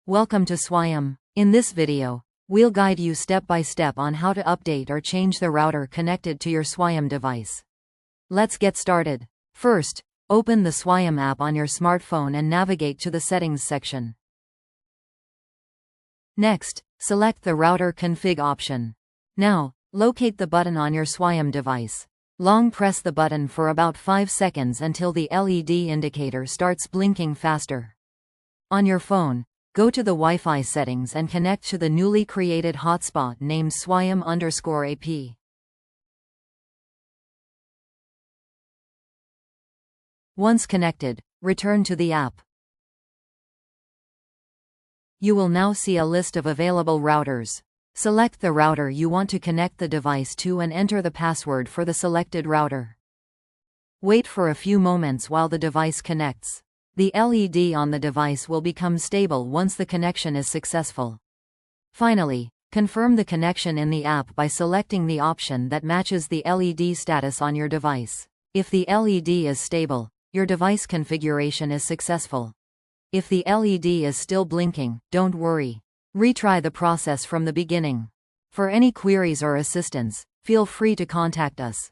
Welcome to SWYAM. In this video, we'll guide you step by step on how to update or change the router connected to your SWYAM device. Let's get started. First, open the SWYAM app on your smartphone and navigate to the Settings section. Next, select the Router Config option. Now, locate the button on your SWYAM device. Long press the button for about 5 seconds until the LED indicator starts blinking faster. On your phone, go to the Wi-Fi settings and connect to the newly created hotspot named SWYAM_AP. Once connected, return to the app. You will now see a list of available routers. Select the router you want to connect the device to and enter the password for the selected router. Wait for a few moments while the device connects. The LED on the device will become stable once the connection is successful. Finally, confirm the connection in the app by selecting the option that matches the LED status on your device. If the LED is stable, your device configuration is successful. If the LED is still blinking, don't worry. Retry the process from the beginning. For any queries or assistance, feel free to contact us.